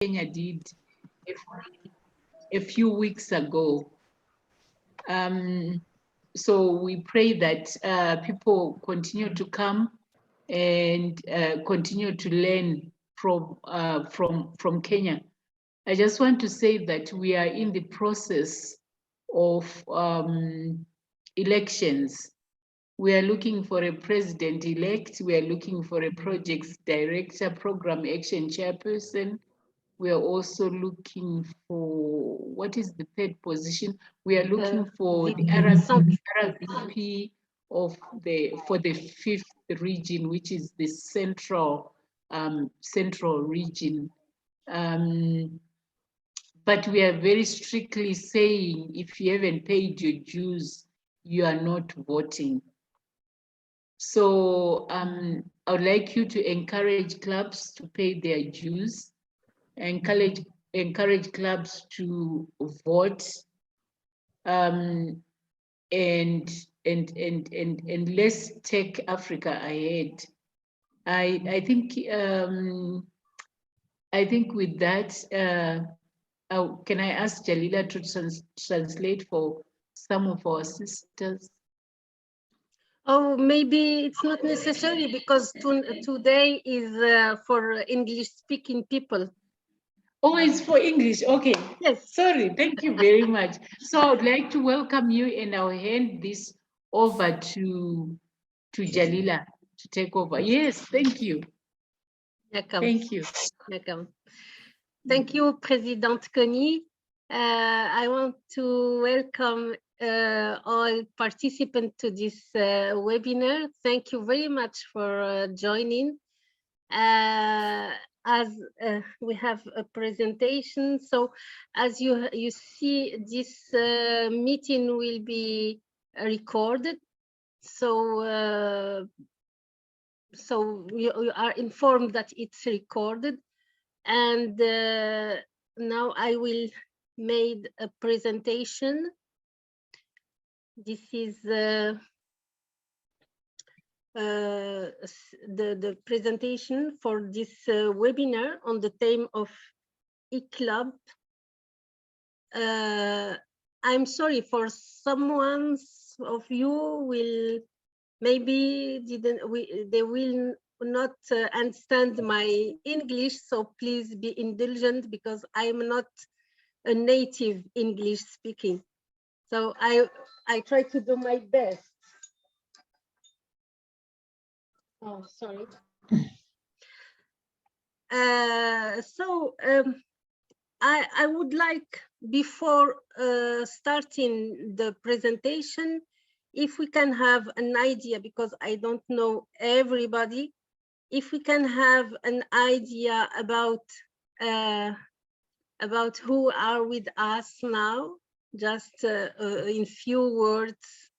Kenya did a few weeks ago. So we pray that people continue to come and continue to learn from Kenya. I just want to say that we are in the process of elections. We are looking for a president-elect. We are looking for a projects director, program action chairperson. We are also looking for, what is the third position? We are looking for the RVP for the fifth region, which is the central region. But we are very strictly saying, if you haven't paid your dues, you are not voting. So I would like you to encourage clubs to pay their dues, encourage clubs to vote, and let's take Africa ahead. I think with that, can I ask Jalila to translate for some of our sisters? Oh, maybe it's not necessary because today is for English-speaking people. Oh, it's for English. Okay. Yes. Sorry. Thank you very much. So I would like to welcome you, and I'll hand this over to Jalila to take over. Yes, thank you. Welcome. Thank you. Welcome. Thank you, President Connie. I want to welcome all participants to this webinar. Thank you very much for joining. As we have a presentation, so as you see, this meeting will be recorded. So so you are informed that it's recorded, and now I will make a presentation. This is the presentation for this webinar on the theme of eClub. I'm sorry for someone of you will maybe they will not understand my English, so please be indulgent because I'm not a native English speaking. So I try to do my best. Oh, sorry. I would like, before starting the presentation, if we can have an idea, because I don't know everybody, if we can have an idea about who are with us now, just in few words,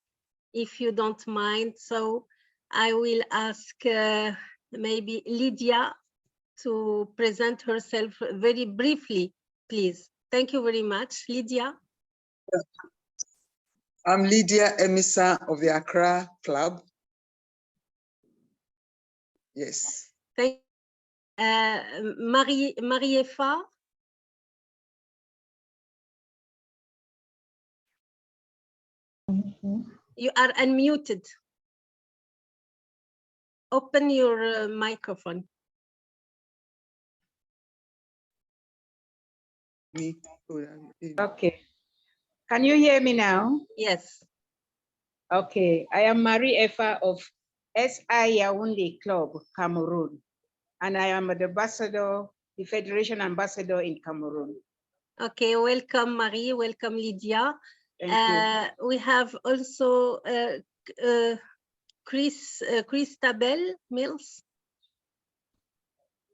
if you don't mind. So I will ask maybe Lydia to present herself very briefly, please. Thank you very much. Lydia. I'm Lydia Emisa of the Accra Club. Yes. Thank you. Marie-Efa. You are unmuted. Open your microphone. Okay. Can you hear me now? Yes. Okay. I am Marie-Efa of SI Yaoundé Club, Cameroon. And I am the ambassador, the Federation ambassador in Cameroon. Okay, welcome Marie, welcome Lydia. Thank you. We have also Christabel Mills.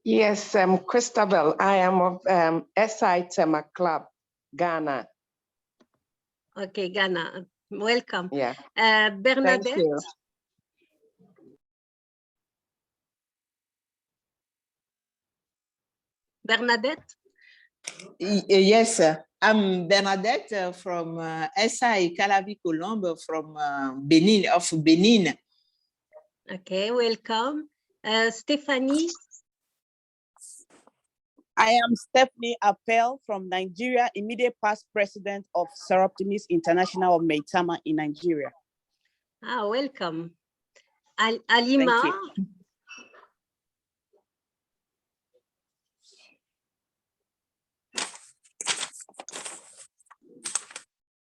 Yes, Christabel. I am of SI Tema Club, Ghana. Okay, Ghana. Welcome. Yeah. Bernadette. Thank you. Bernadette. Yes, I'm Bernadette from SI Calavi Colombe from Benin, of Benin. Okay, welcome. Stephanie. I am Stephanie Appel from Nigeria, immediate past president of Seroptimus International of Maitama in Nigeria. Ah, welcome. Alima. Thank you.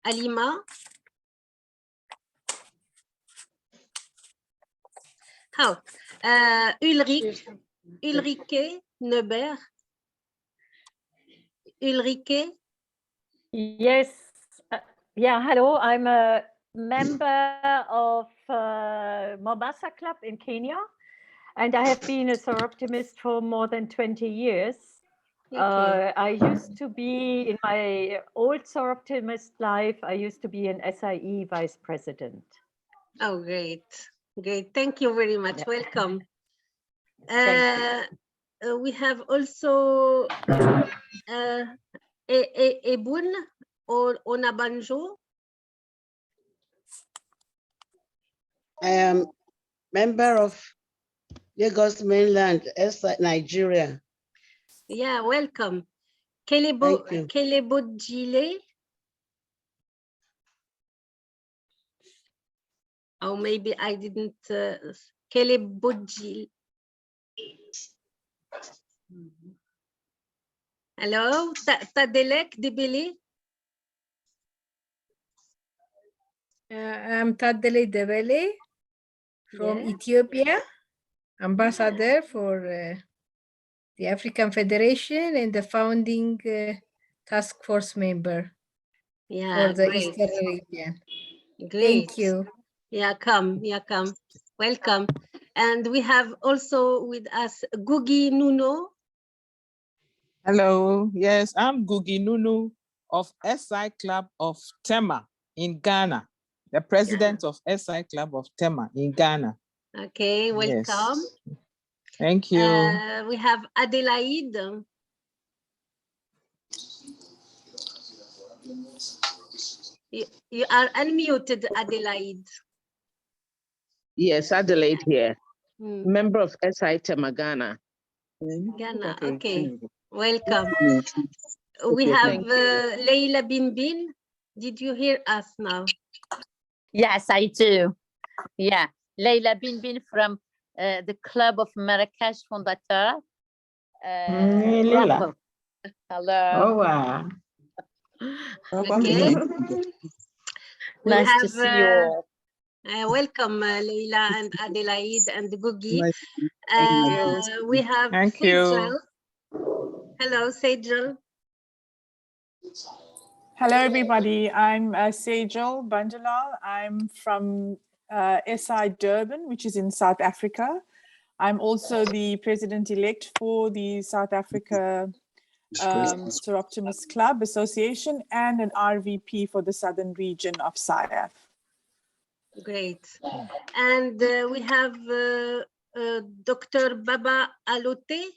Alima. How? Ulrike Neubert. Ulrike. Yes. Yeah, hello. I'm a member of Mombasa Club in Kenya, and I have been a Seroptimist for more than 20 years. Okay. I used to be, in my old Seroptimist life, I used to be an SIE vice president. Oh, great. Great. Thank you very much. Yeah. Welcome. Thank We have also Ebun or Onabanjo. I am member of Lagos Mainland, Nigeria. Yeah, welcome. Thank you. Kelebojile. Or maybe I didn't. Kelebojile. Hello, Tadelek Dibili. I'm Tadele Debele from Yeah. Ethiopia, ambassador for the African Federation and the founding task force member for the Great. Eastern region. Great. Thank you. Yeah, come. Welcome. And we have also with us Gugi Nuno. Hello, yes, I'm Gugi Nunu of SI Club of Tema in Ghana, the president of SI Club of Tema in Ghana. Okay, welcome. Yes. Thank you. We have Adelaide. You are unmuted, Adelaide. Yes, Adelaide here, Hmm. member of SI Tema Ghana. Ghana, okay. Welcome. We Okay, have thank you. Leila Bin. Did you hear us now? Yes, I do. Yeah, Leila Bin from the Club of Marrakesh Fondateur. Leila. Hello. Oh, wow. Okay. Nice to see you all. Welcome, Leila and Adelaide and Gugi. Thank you. We have Thank Sejal. you. Hello, Sejal. Hello, everybody. I'm Sejal Banjalal. I'm from SI Durban, which is in South Africa. I'm also the president-elect for the South Africa Seroptimist Club Association and an RVP for the southern region of SIAF. Great. And we have Dr. Baba Alote.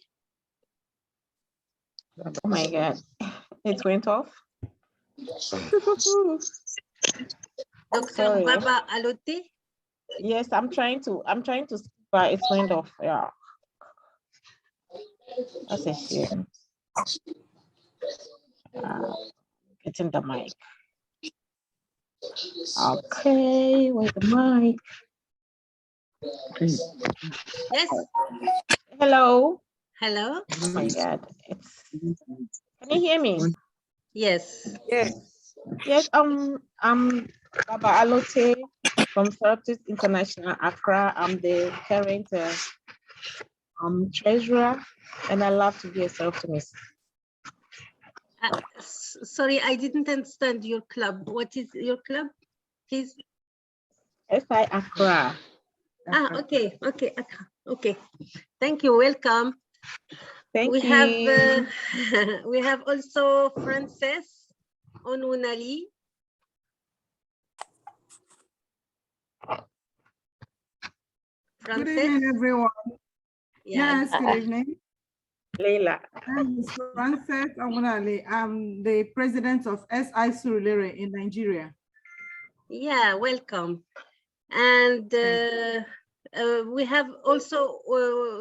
Oh my God, it went off. Dr. Sorry. Baba Alote. Yes, I'm trying to, but it went off. Yeah. That's a shame. Getting the mic. Okay, where's the mic? Yes. Hello. Hello. Oh my God. Can you hear me? Yes. Yes. Yes. I'm Baba Alote from Seroptimist International Accra. I'm the current treasurer, and I love to be a Seroptimist. Sorry, I didn't understand your club. What is your club, please? SI Accra. Okay. Okay. Thank you. Welcome. Thank we you. have we have also Frances Onunali. Good evening, everyone. Yeah. Yes, good evening. Leila. I'm Frances Onunali. I'm the president of SI Surulere in Nigeria. Yeah, welcome. And we have also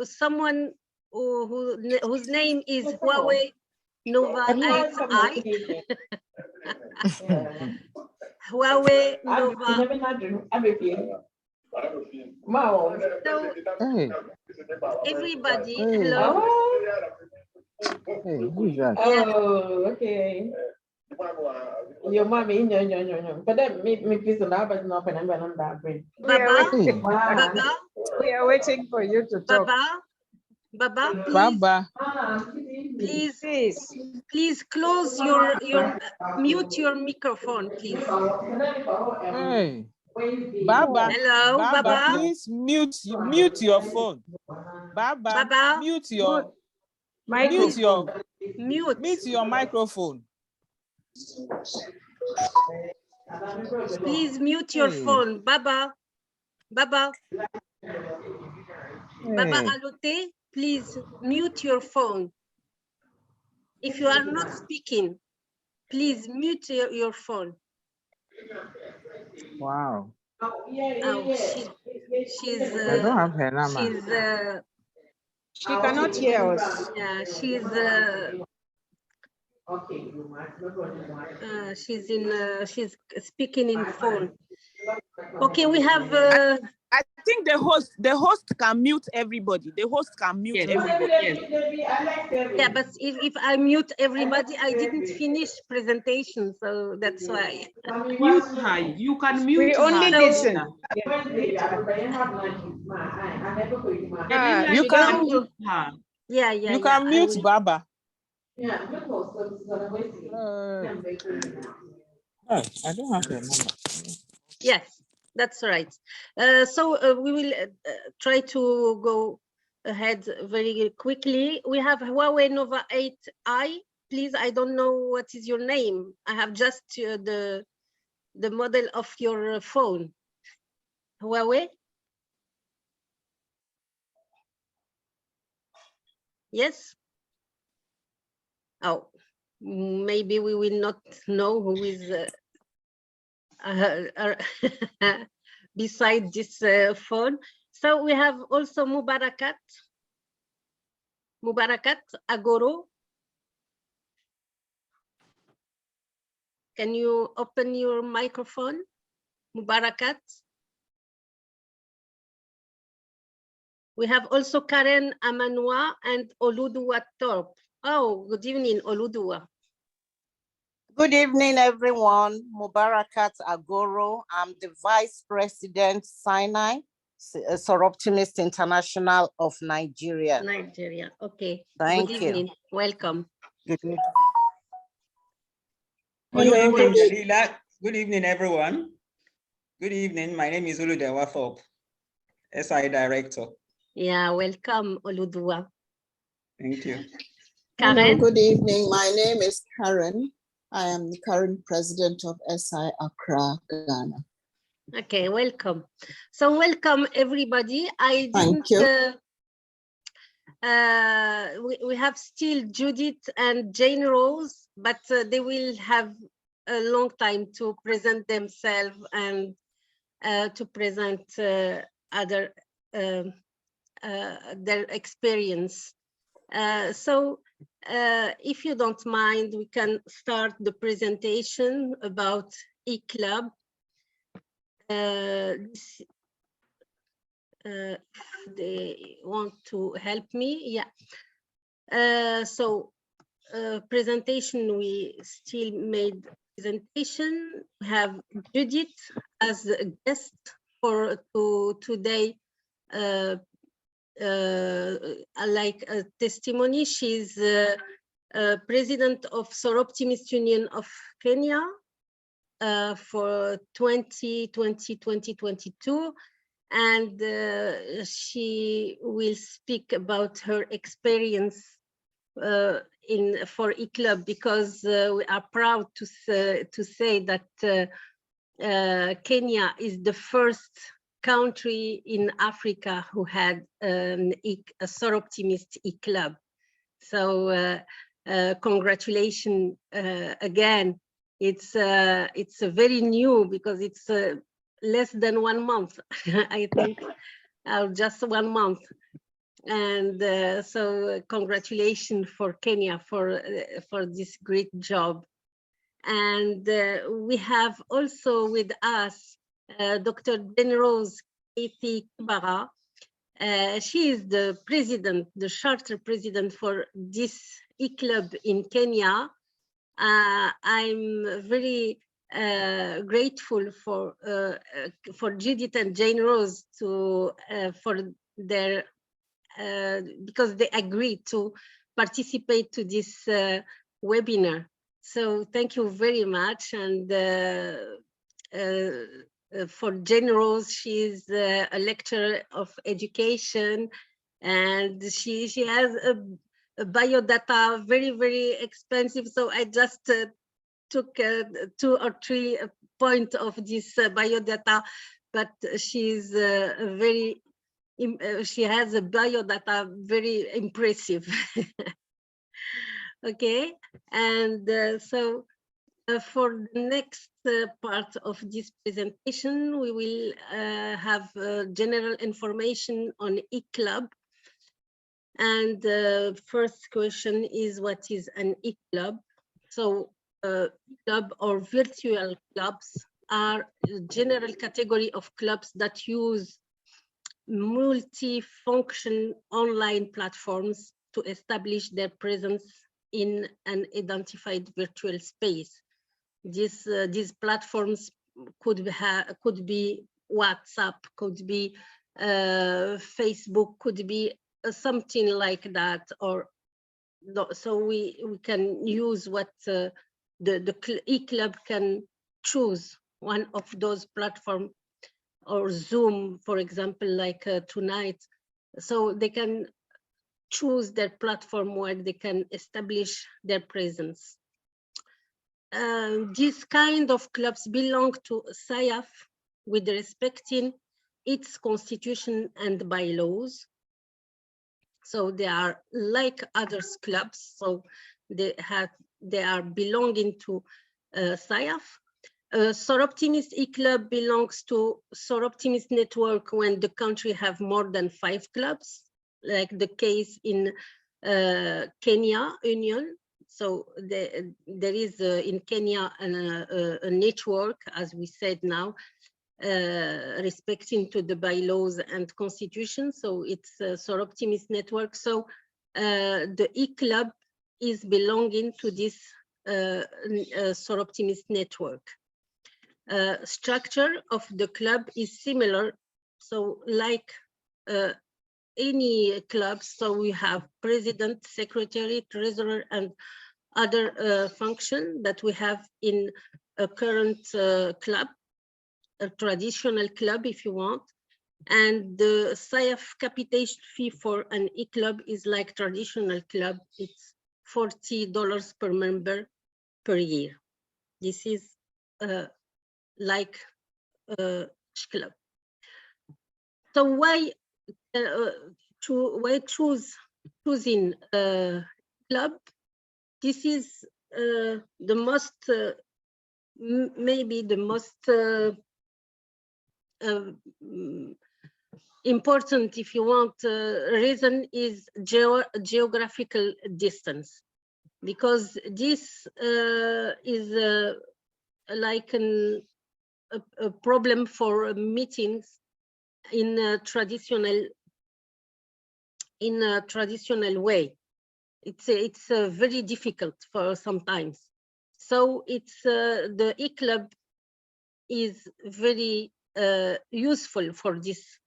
someone whose name is Huawei Nova 8i. Huawei Nova. So Hey, everybody, hey, hello. hey, who is that? Yeah. Oh, okay. Your mommy, no. But then me piece of that, but not when I'm that brain. Baba, Hey, Baba, We are waiting for you to talk. Baba, please, Baba. please close mute your microphone, please. Hey, Baba. Hello, Baba. Please mute your phone. Baba, mute your microphone. Please mute your phone, Baba. Baba Alute, please mute your phone. If you are not speaking, please mute your phone. Wow. Oh, she's I don't have her number. She cannot hear us. Yeah, she's speaking in phone. Okay, we have I think the host can mute everybody. The host can mute everybody. Yeah, but if I mute everybody, I didn't finish presentation, so that's why. Mute her. You can mute We only her. listen. You can mute her. Yeah. You can mute Baba. I don't have her number. Yes, that's right. So we will try to go ahead very quickly. We have Huawei Nova 8i. Please, I don't know what is your name. I have just the model of your phone. Huawei? Yes? Oh, maybe we will not know who is beside this phone. So we have also Mubarakat Agoro. Can you open your microphone, Mubarakat? We have also Karen Amanwa and Oludua Torp. Oh, good evening, Oludua. Good evening, everyone. Mubarakat Agoro. I'm the Vice President, Sinai, Soroptimist International of Nigeria. Nigeria, okay. Thank Good you. evening, welcome. Good evening. Good evening, everyone. Good evening. My name is Oludewa Thorpe, SI Director. Yeah, welcome, Oludua. Thank you. Karen? Hello, good evening. My name is Karen. I am the current president of SI Accra, Ghana. Okay, welcome. So welcome, everybody. Thank you. We have still Judith and Jane Rose, but they will have a long time to present themselves and to present their experience. So if you don't mind, we can start the presentation about eClub. They want to help me, yeah. So presentation, we still made presentation. We have Judith as a guest for today, like a testimony. She's president of Soroptimist Union of Kenya for 2020-2022. And she will speak about her experience for eClub, because we are proud to say that Kenya is the first country in Africa who had a Soroptimist eClub. So congratulations again. It's very new, because it's less than 1 month, I think, just 1 month. And so congratulations for Kenya for this great job. And we have also with us Dr. Denrose Keiti Kibara. She is the president, the charter president for this eClub in Kenya. I'm very grateful for Judith and Jane Rose to for their because they agreed to participate to this webinar. So thank you very much. And for Jane Rose, she's a lecturer of education, and she has a biodata very expensive. So I just took 2 or 3 points of this biodata, but she's very she has a biodata very impressive. Okay, and so for the next part of this presentation, we will have general information on eClub. And the first question is, what is an eClub? So club or virtual clubs are a general category of clubs that use multi-function online platforms to establish their presence in an identified virtual space. These platforms could be WhatsApp, could be Facebook, could be something like that, or so we can use what the eClub can choose one of those platforms, or Zoom, for example, like tonight. So they can choose their platform where they can establish their presence. These kind of clubs belong to SIAF with respecting its constitution and bylaws. So they are like others clubs, so they are belonging to SIAF. Soroptimist eClub belongs to Soroptimist network when the country have more than 5 clubs, like the case in Kenya Union. So there is in Kenya a network, as we said now, respecting to the bylaws and constitution. So it's a Soroptimist network. So the eClub is belonging to this Soroptimist network. Structure of the club is similar, so like any club. So we have president, secretary, treasurer, and other function that we have in a current club, a traditional club if you want. And the SIAF capitation fee for an eClub is like traditional club. It's $40 per member per year. This is like club. So why choosing club? This is the most maybe the most important, if you want, reason is geographical distance, because this is like a problem for meetings in a traditional way. It's very difficult for sometimes. So it's the eClub is very useful for this.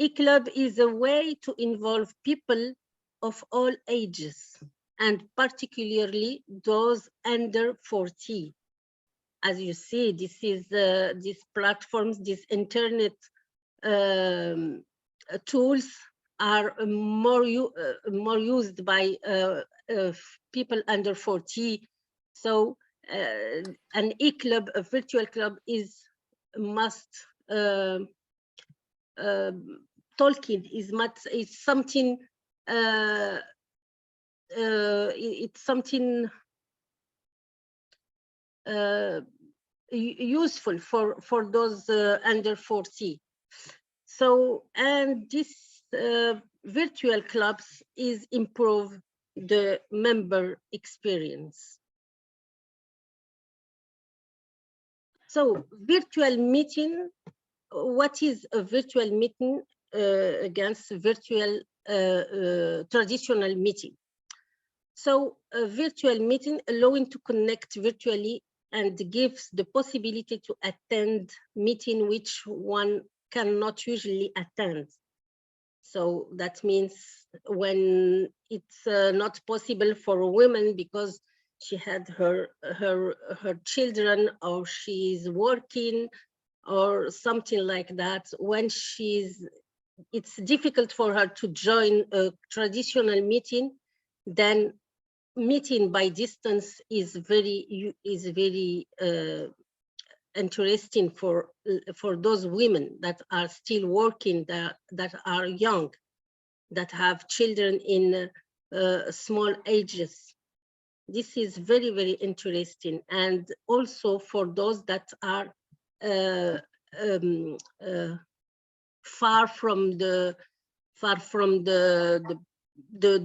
eClub is a way to involve people of all ages, and particularly those under 40. As you see, this is these platforms, these internet tools are more used by people under 40. So an eClub, a virtual club, is must talking is much. It's something. It's something useful for those under 40. So, and this virtual clubs is improve the member experience. So virtual meeting, what is a virtual meeting against virtual traditional meeting? So a virtual meeting allowing to connect virtually and gives the possibility to attend meeting which one cannot usually attend. So that means when it's not possible for women because she had her children or she's working or something like that, when it's difficult for her to join a traditional meeting, then meeting by distance is very interesting for those women that are still working, that are young, that have children in small ages. This is very, very interesting. And also for those that are far from the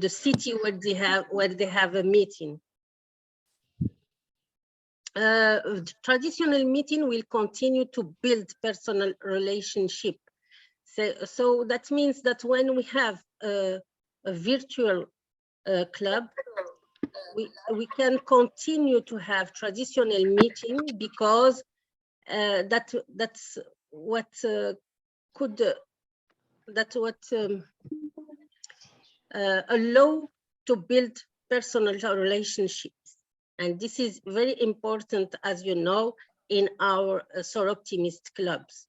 city where they have a meeting. Traditional meeting will continue to build personal relationship. So that means that when we have a virtual club, we can continue to have traditional meeting because that's what allow to build personal relationships. And this is very important, as you know, in our Soroptimist clubs.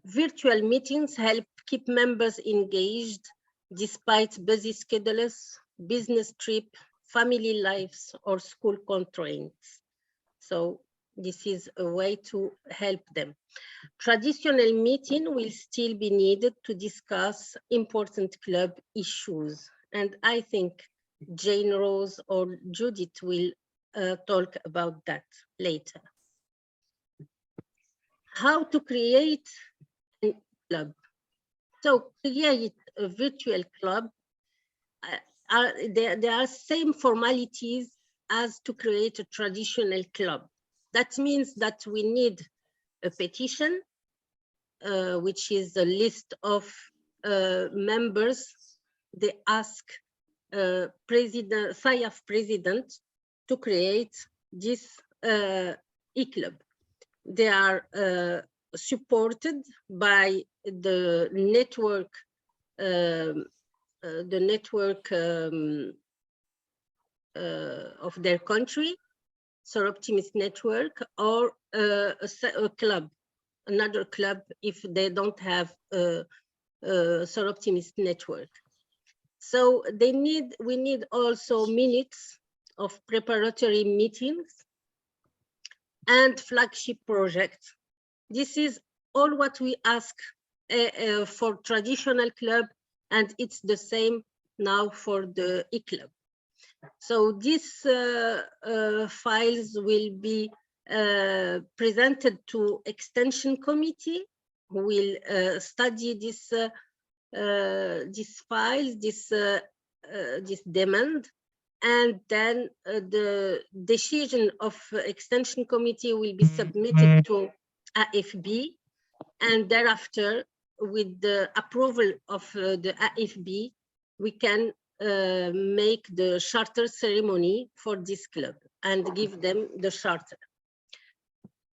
Virtual meetings help keep members engaged despite busy schedules, business trip, family lives, or school constraints. So this is a way to help them. Traditional meeting will still be needed to discuss important club issues. And I think Jane Rose or Judith will talk about that later. How to create a club. So create a virtual club. There are same formalities as to create a traditional club. That means that we need a petition, which is a list of members. They ask SIAF president to create this eClub. They are supported by the network of their country, Soroptimist network, or a club, another club if they don't have a Soroptimist network. So we need also minutes of preparatory meetings and flagship projects. This is all what we ask for traditional club, and it's the same now for the eClub. So these files will be presented to Extension Committee, who will study this files, this demand, and then the decision of Extension Committee will be submitted to AFB, and thereafter, with the approval of the AFB, we can make the charter ceremony for this club and give them the charter.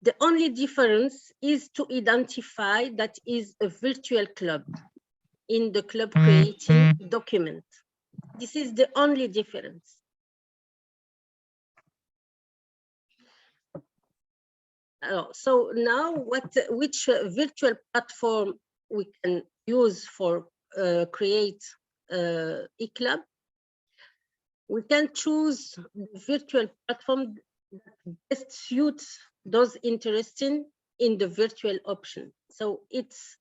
The only difference is to identify that is a virtual club in the club creating document. This is the only difference. So now which virtual platform we can use for create eClub? We can choose the virtual platform that best suits those interested in the virtual option. So it's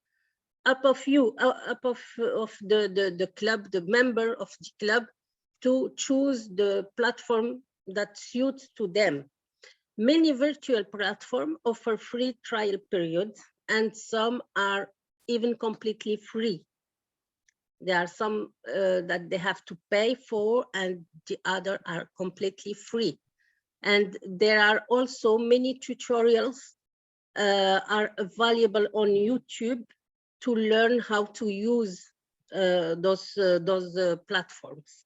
up of you, of the club, the member of the club, to choose the platform that suits to them. Many virtual platforms offer free trial periods, and some are even completely free. There are some that they have to pay for, and the other are completely free. And there are also many tutorials are available on YouTube to learn how to use those platforms.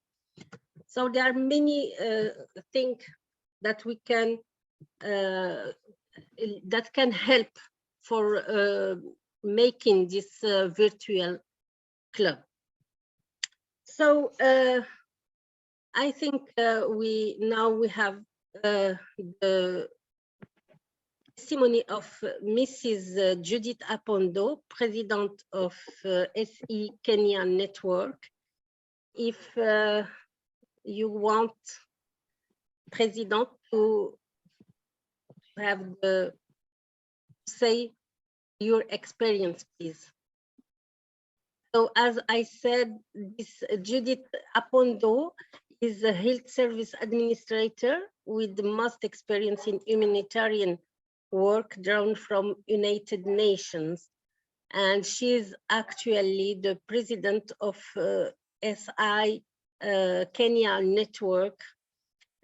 So there are many things that we can that can help for making this virtual club. So I think we have the testimony of Mrs. Judith Apondo, President of SE Kenya Network. If you want President to have the say your experience, please. So as I said, this Judith Apondo is a health service administrator with the most experience in humanitarian work drawn from United Nations. And she is actually the president of SI Kenya Network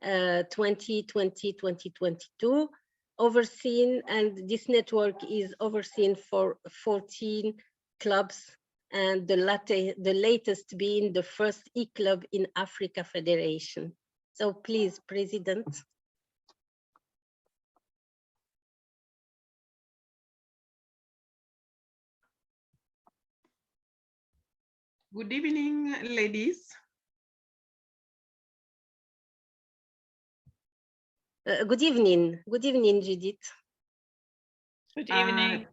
2020-2022, overseen, and this network is overseen for 14 clubs, and the latest being the first eClub in Africa Federation. So please, President. Good evening, ladies. Good evening, Judith. Good evening.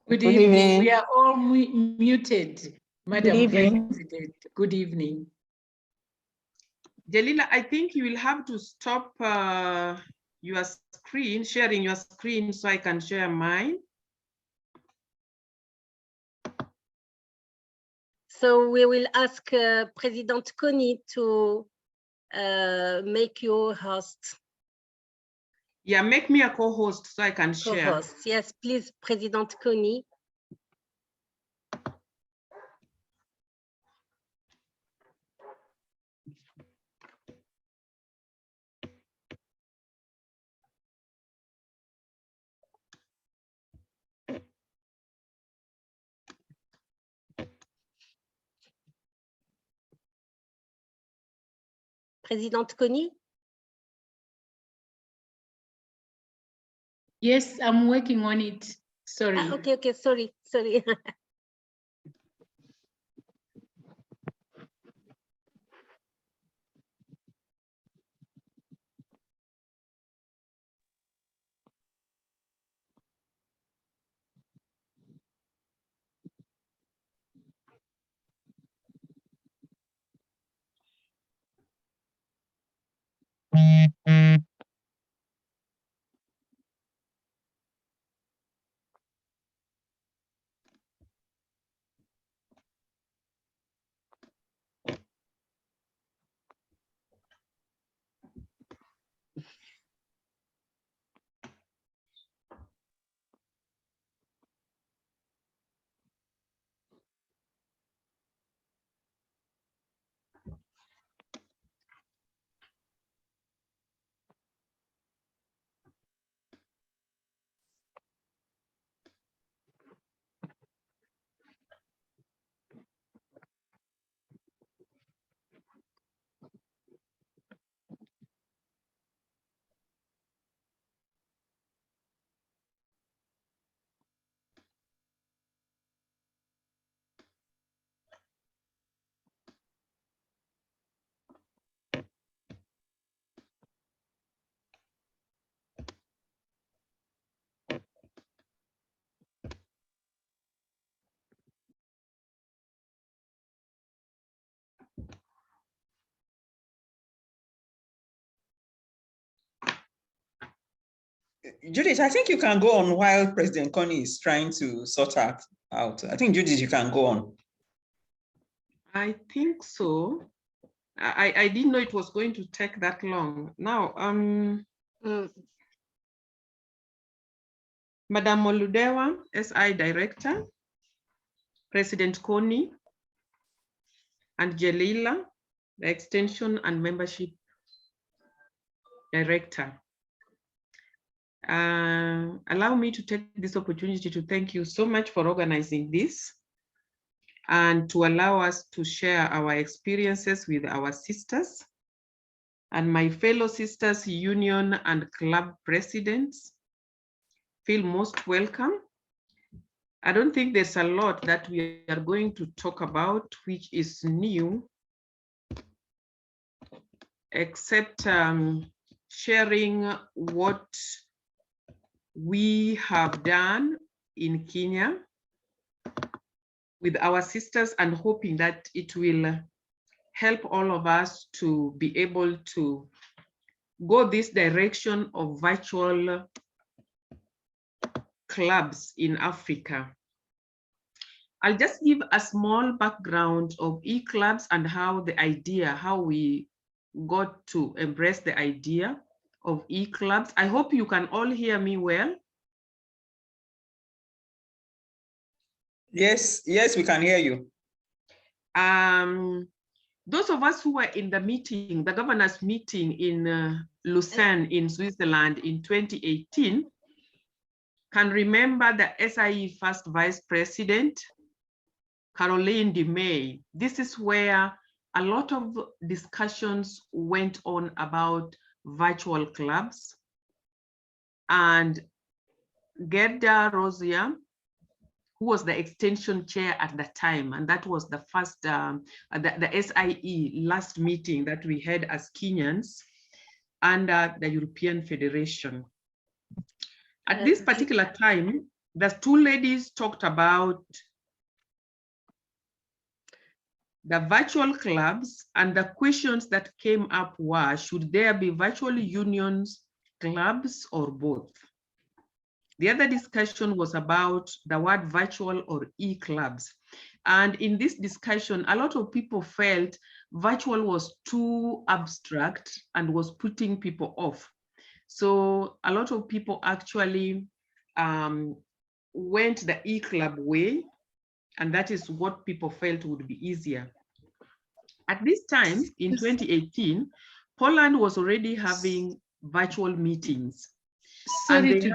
Good evening. We are all muted, Madam President. Good evening. Jelila, I think you will have to stop your screen, sharing your screen, so I can share mine. So we will ask President Kony to make you host. Yeah, make me a co-host so I can share. Co-host, yes, please, President Kony. President Kony? Yes, I'm working on it. Sorry. Okay, sorry. Judith, I think you can go on while President Kony is trying to sort that out. I think, Judith, you can go on. I think so. I didn't know it was going to take that long. Now, Madam Moludewa, SI Director, President Kony, and Jalila, the Extension and Membership Director. Allow me to take this opportunity to thank you so much for organizing this and to allow us to share our experiences with our sisters and my fellow sisters, union and club presidents. Feel most welcome. I don't think there's a lot that we are going to talk about which is new, except sharing what we have done in Kenya with our sisters and hoping that it will help all of us to be able to go this direction of virtual clubs in Africa. I'll just give a small background of eClubs and how we got to embrace the idea of eClubs. I hope you can all hear me well. Yes, we can hear you. Those of us who were in the meeting, the governors' meeting in Lucerne in Switzerland in 2018, can remember the SIE first vice president, Caroline de May. This is where a lot of discussions went on about virtual clubs. And Gerda Rosia, who was the extension chair at the time, and that was the first, the SIE last meeting that we had as Kenyans under the European Federation. At this particular time, the two ladies talked about the virtual clubs, and the questions that came up were, should there be virtual unions, clubs, or both? The other discussion was about the word virtual or e-clubs. And in this discussion, a lot of people felt virtual was too abstract and was putting people off. So a lot of people actually went the e-club way, and that is what people felt would be easier. At this time, in 2018, Poland was already having virtual meetings. Sorry to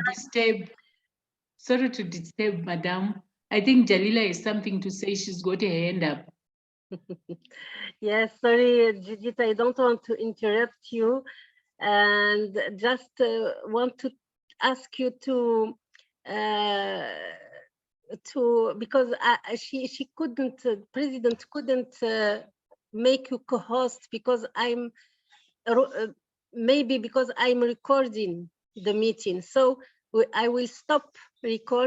disturb, Madam. I think Jalila has something to say. She's got her hand up. Yes, sorry, Judith, I don't want to interrupt you, and just want to ask you to because she couldn't, President couldn't make you co-host because I'm maybe because I'm recording the meeting, so I will stop recording.